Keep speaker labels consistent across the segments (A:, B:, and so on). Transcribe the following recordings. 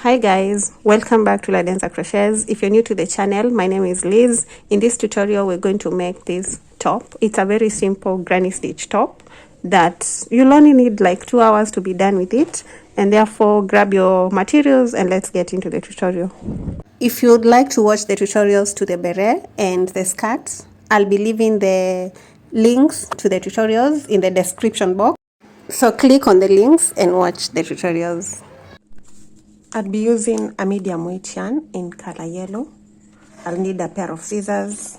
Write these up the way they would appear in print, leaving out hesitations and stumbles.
A: Hi guys, welcome back to ladensercrotchets. If you're new to the channel, my name is Liz. In this tutorial we're going to make this top. It's a very simple granny stitch top that you'll only need like 2 hours to be done with it, and therefore grab your materials and let's get into the tutorial. If you'd like to watch the tutorials to the beret and the skirt, I'll be leaving the links to the tutorials in the description box, so click on the links and watch the tutorials. I'll be using a medium weight yarn in color yellow. I'll need a pair of scissors,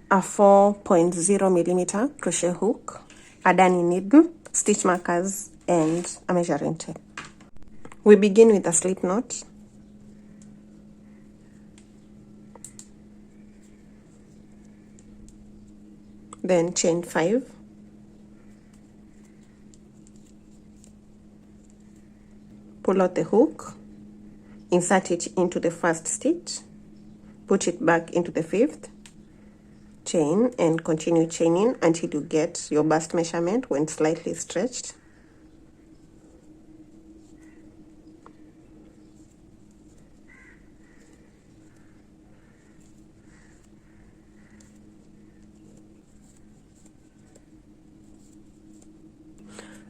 A: a 4.0 millimeter crochet hook, a darning needle, stitch markers, and a measuring tape. We begin with a slip knot. Then chain 5. Pull out the hook, insert it into the first stitch, put it back into the 5th, chain, and continue chaining until you get your bust measurement when slightly stretched.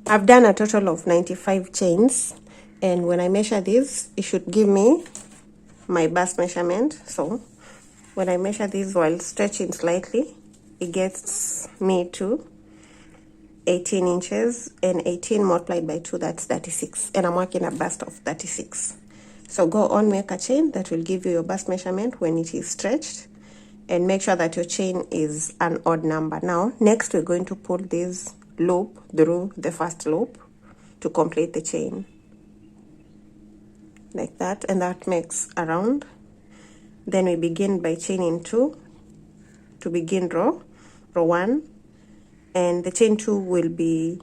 A: I've done a total of 95 chains, and when I measure this, it should give me my bust measurement. So when I measure this while stretching slightly, it gets me to 18 inches, and 18 multiplied by 2, that's 36, and I'm working a bust of 36. So go on, make a chain that will give you your bust measurement when it is stretched, and make sure that your chain is an odd number. Now next we're going to pull this loop through the first loop to complete the chain like that, and that makes a round. Then we begin by chaining 2 to begin row 1, and the chain 2 will be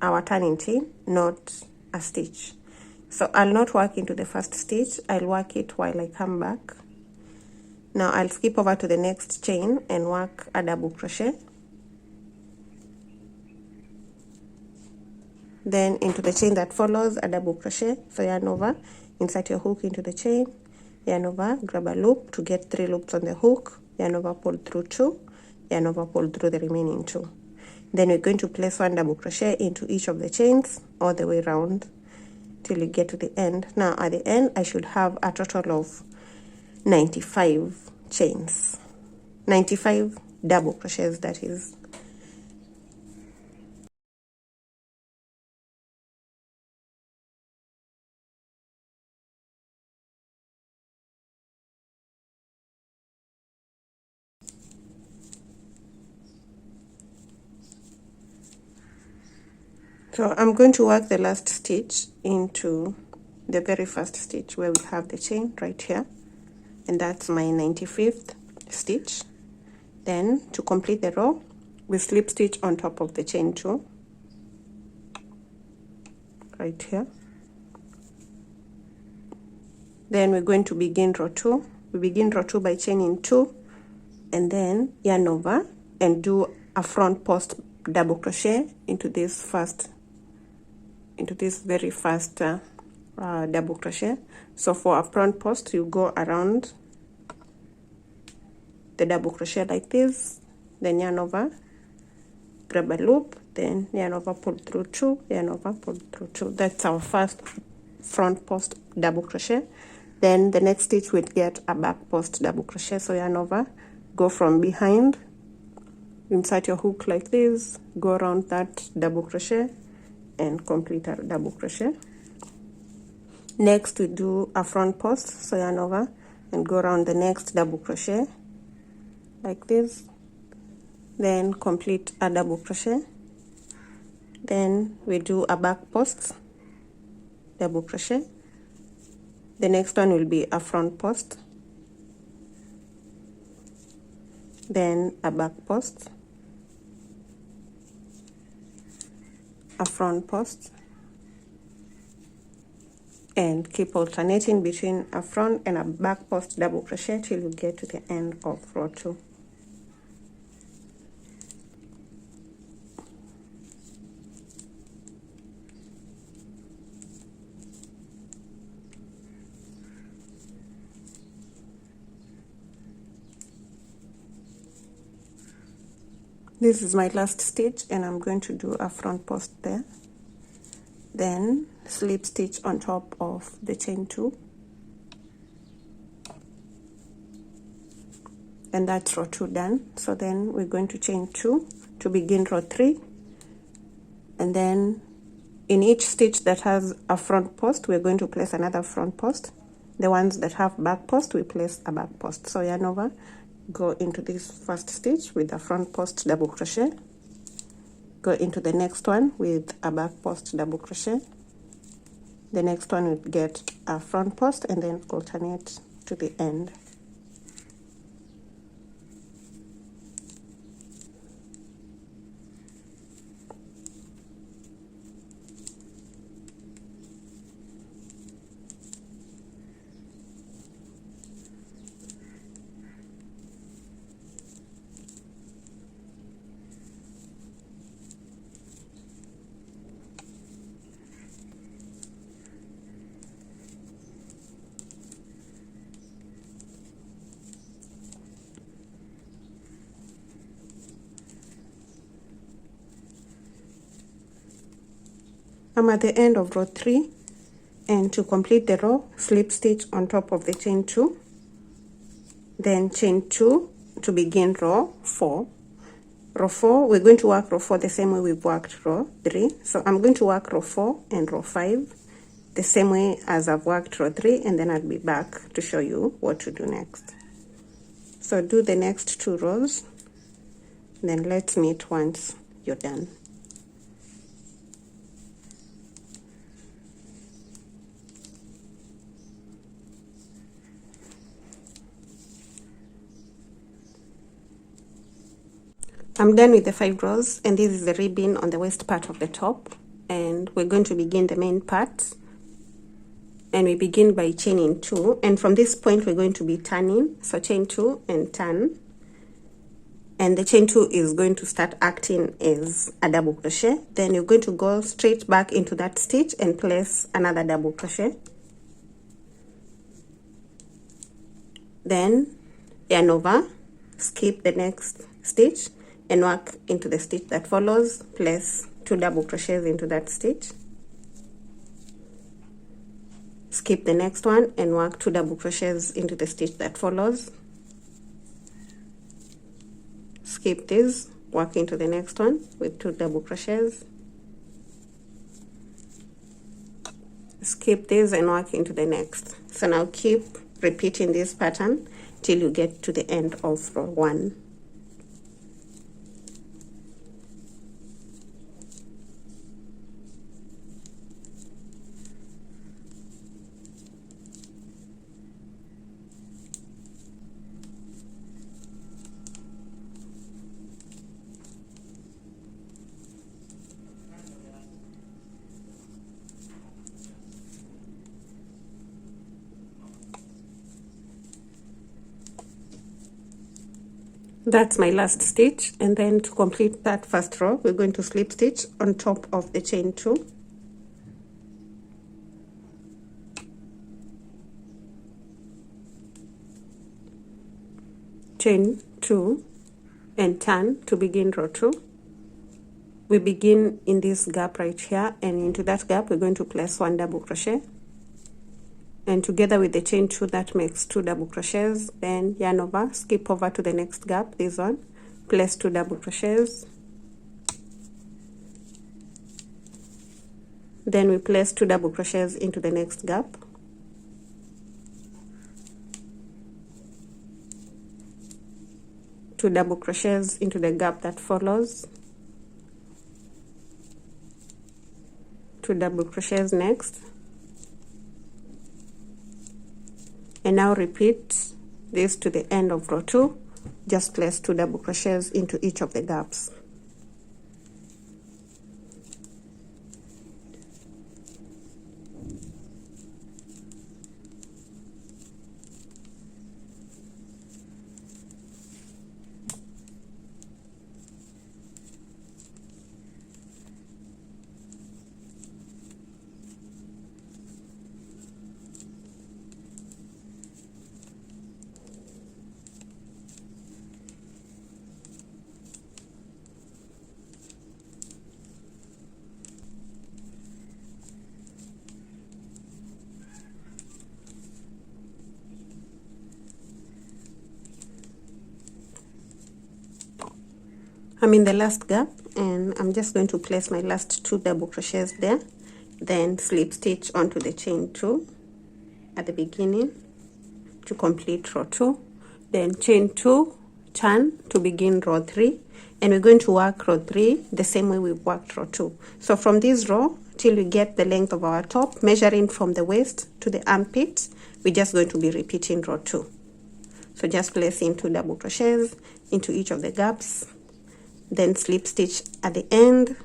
A: our turning chain, not a stitch. So I'll not work into the first stitch, I'll work it while I come back. Now I'll skip over to the next chain and work a double crochet, then into the chain that follows a double crochet. So yarn over, insert your hook into the chain, yarn over, grab a loop to get 3 loops on the hook, yarn over, pull through 2, yarn over, pull through the remaining 2. Then we're going to place 1 double crochet into each of the chains all the way around till you get to the end. Now at the end I should have a total of 95 chains, 95 double crochets, that is. So I'm going to work the last stitch into the very first stitch where we have the chain right here, and that's my 95th stitch. Then to complete the row, we slip stitch on top of the chain 2 right here. Then we're going to begin row 2. We begin row 2 by chaining 2 and then yarn over and do a front post double crochet into this very first double crochet. So for a front post, you go around the double crochet like this, then yarn over, grab a loop, then yarn over, pull through 2, yarn over, pull through 2. That's our first front post double crochet. Then the next stitch will get a back post double crochet. So yarn over, go from behind, insert your hook like this, go around that double crochet and complete a double crochet. Next we do a front post, so yarn over and go around the next double crochet like this, then complete a double crochet. Then we do a back post double crochet. The next one will be a front post, then a back post, a front post, and keep alternating between a front and a back post double crochet till you get to the end of row 2. This is my last stitch, and I'm going to do a front post there, then slip stitch on top of the chain 2, and that's row 2 done. So then we're going to chain 2 to begin row 3, and then in each stitch that has a front post, we're going to place another front post. The ones that have back post, we place a back post. So yarn over, go into this first stitch with a front post double crochet, go into the next one with a back post double crochet, the next one will get a front post, and then alternate to the end. I'm at the end of row 3, and to complete the row, slip stitch on top of the chain 2, then chain 2 to begin row 4. Row 4, we're going to work row 4 the same way we've worked row 3. So I'm going to work row 4 and row 5 the same way as I've worked row 3, and then I'll be back to show you what to do next. So do the next 2 rows, then let's meet once you're done. I'm done with the 5 rows, and this is the ribbon on the waist part of the top, and we're going to begin the main part, and we begin by chaining 2, and from this point we're going to be turning. So chain 2 and turn, and the chain 2 is going to start acting as a double crochet. Then you're going to go straight back into that stitch and place another double crochet, then yarn over, skip the next stitch and work into the stitch that follows, place 2 double crochets into that stitch, skip the next one and work 2 double crochets into the stitch that follows, skip this, work into the next one with 2 double crochets, skip this and work into the next. So now keep repeating this pattern till you get to the end of row 1. That's my last stitch, and then to complete that first row, we're going to slip stitch on top of the chain 2. Chain 2 and turn to begin row 2. We begin in this gap right here, and into that gap we're going to place 1 double crochet, and together with the chain 2 that makes 2 double crochets. Then yarn over, skip over to the next gap, this one, place 2 double crochets, then we place 2 double crochets into the next gap, two double crochets into the gap that follows, 2 double crochets next, and now repeat this to the end of row 2. Just place 2 double crochets into each of the gaps. I'm in the last gap, and I'm just going to place my last 2 double crochets there, then slip stitch onto the chain 2 at the beginning to complete row 2, then chain 2, turn to begin row 3, and we're going to work row 3 the same way we worked row 2. So from this row till we get the length of our top, measuring from the waist to the armpit, we're just going to be repeating row 2. So just placing 2 double crochets into each of the gaps, then slip stitch at the end,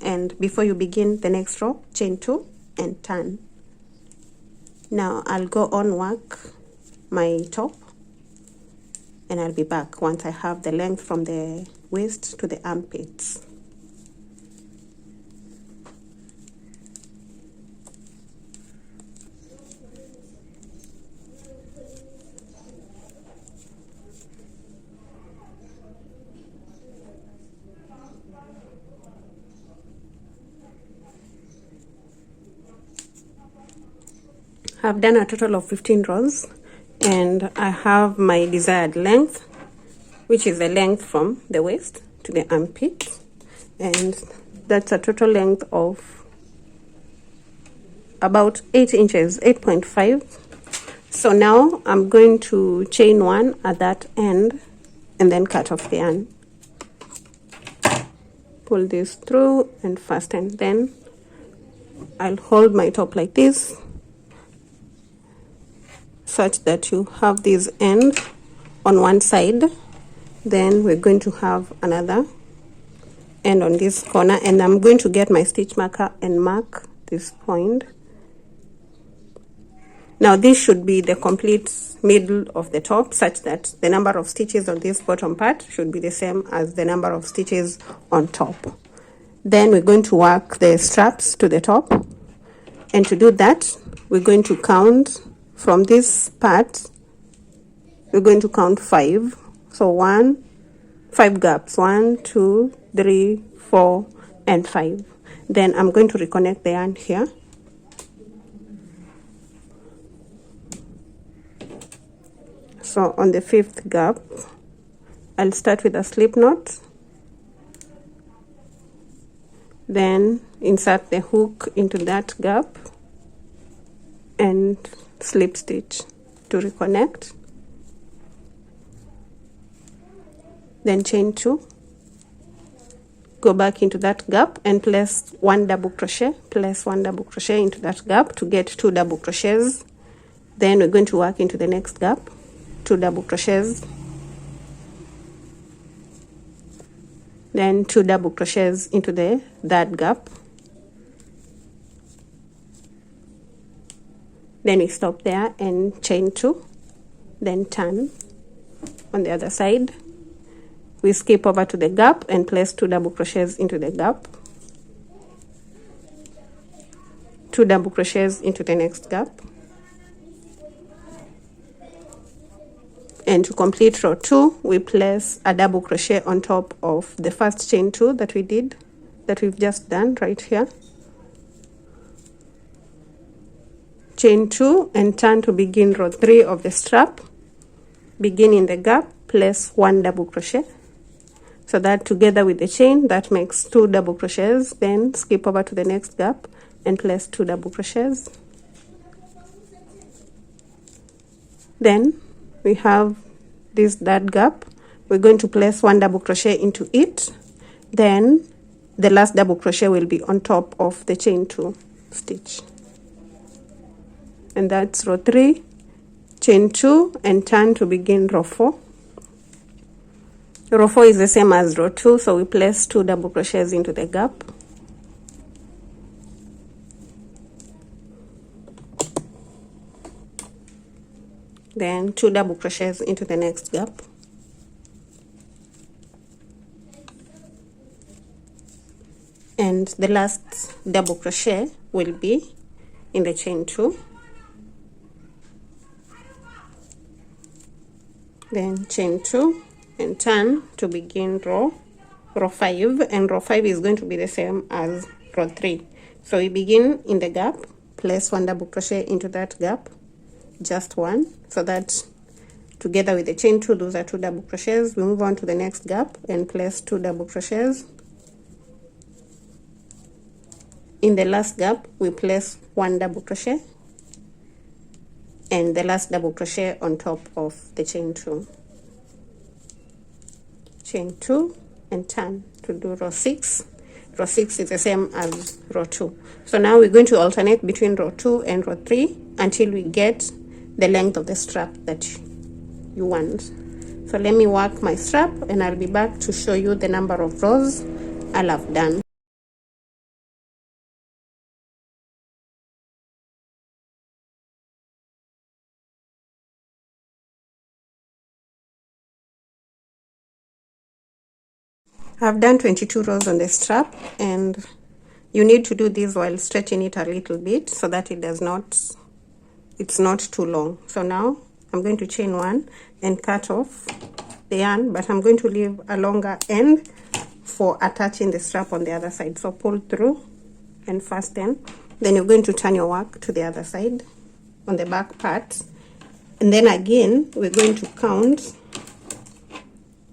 A: and before you begin the next row, chain 2 and turn. Now I'll go on work my top, and I'll be back once I have the length from the waist to the armpits. I've done a total of 15 rows, and I have my desired length, which is the length from the waist to the armpit, and that's a total length of about 8 inches, 8.5. So now I'm going to chain 1 at that end and then cut off the yarn. Pull this through and fasten. Then I'll hold my top like this, such that you have this end on one side, then we're going to have another end on this corner, and I'm going to get my stitch marker and mark this point. Now this should be the complete middle of the top, such that the number of stitches on this bottom part should be the same as the number of stitches on top. Then we're going to work the straps to the top, and to do that we're going to count from this part. We're going to count 5. So 5 gaps, 1, 2, 3, 4, and 5. Then I'm going to reconnect the yarn here. So on the 5th gap, I'll start with a slip knot, then insert the hook into that gap and slip stitch to reconnect, then chain 2, go back into that gap and place 1 double crochet, place 1 double crochet into that gap to get 2 double crochets. Then we're going to work into the next gap, 2 double crochets, then 2 double crochets into the third gap, then we stop there and chain 2, then turn on the other side. We skip over to the gap and place 2 double crochets into the gap, 2 double crochets into the next gap, and to complete row 2 we place a double crochet on top of the first chain 2 that we did, that we've just done right here. Chain 2 and turn to begin row 3 of the strap. Begin in the gap, place 1 double crochet, so that together with the chain that makes 2 double crochets. Then skip over to the next gap and place 2 double crochets. Then we have this third gap, we're going to place 1 double crochet into it, then the last double crochet will be on top of the chain 2 stitch, and that's row 3. Chain 2 and turn to begin row 4. Row 4 is the same as row 2, so we place 2 double crochets into the gap, then 2 double crochets into the next gap, and the last double crochet will be in the chain 2, then chain 2 and turn to begin row 5, and row 5 is going to be the same as row 3. So we begin in the gap, place 1 double crochet into that gap, just 1, so that together with the chain 2. Those are 2 double crochets. We move on to the next gap and place 2 double crochets. In the last gap we place 1 double crochet and the last double crochet on top of the chain 2. Chain 2 and turn to do row 6. Row 6 is the same as row 2. So now we're going to alternate between row 2 and row 3 until we get the length of the strap that you want. So let me work my strap and I'll be back to show you the number of rows I'll have done. I've done 22 rows on the strap, and you need to do this while stretching it a little bit so that it's not too long. So now I'm going to chain 1 and cut off the yarn, but I'm going to leave a longer end for attaching the strap on the other side. So pull through and fasten. Then you're going to turn your work to the other side on the back part, and then again we're going to count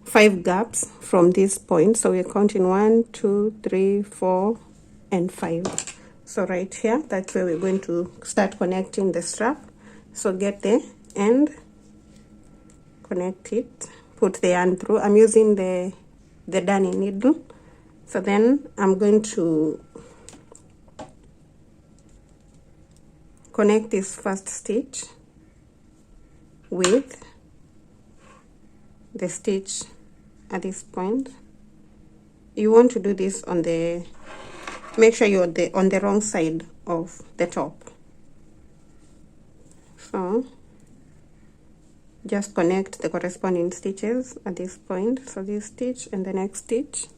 A: 5 gaps from this point. So we're counting 1, 2, 3, 4 and 5. So right here, that's where we're going to start connecting the strap. So get the end, connect it, put the yarn through. I'm using the darning needle. So then I'm going to connect this first stitch with the stitch at this point. You want to do this on the, make sure you're on the wrong side of the top. So just connect the corresponding stitches at this point. So this stitch and the next stitch.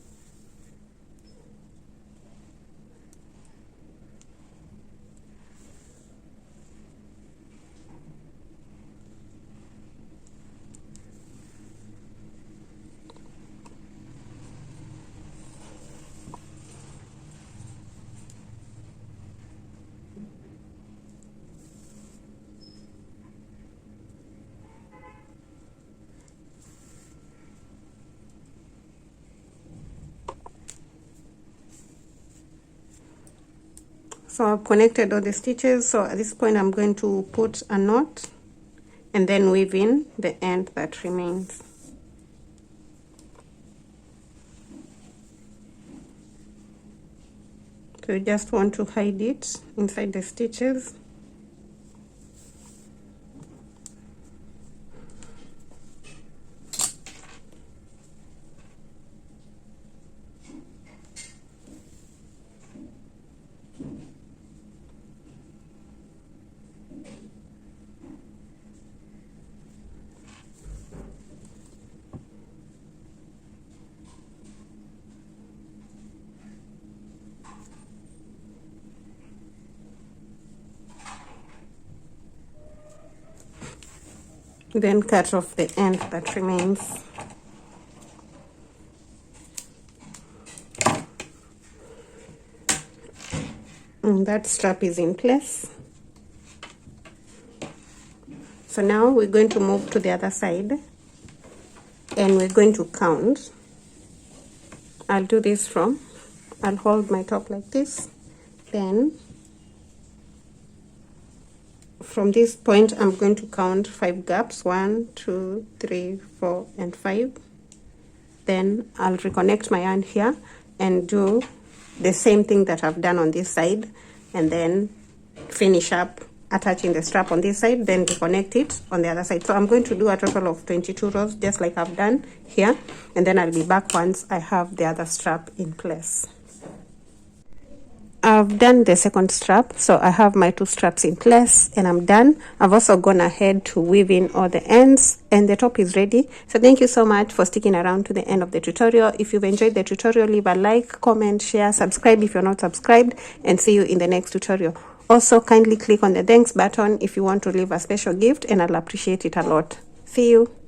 A: So I've connected all the stitches. So at this point I'm going to put a knot and then weave in the end that remains. So you just want to hide it inside the stitches. Then cut off the end that remains. And that strap is in place. So now we're going to move to the other side and we're going to count. I'll do this I'll hold my top like this, then from this point I'm going to count 5 gaps, 1, 2, 3, 4 and 5. Then I'll reconnect my yarn here and do the same thing that I've done on this side, and then finish up attaching the strap on this side, then reconnect it on the other side. So I'm going to do a total of 22 rows just like I've done here, and then I'll be back once I have the other strap in place. I've done the second strap, so I have my 2 straps in place and I'm done. I've also gone ahead to weave in all the ends and the top is ready. So thank you so much for sticking around to the end of the tutorial. If you've enjoyed the tutorial, leave a like, comment, share, subscribe if you're not subscribed, and see you in the next tutorial. Also, kindly click on the thanks button if you want to leave a special gift, and I'll appreciate it a lot. See you.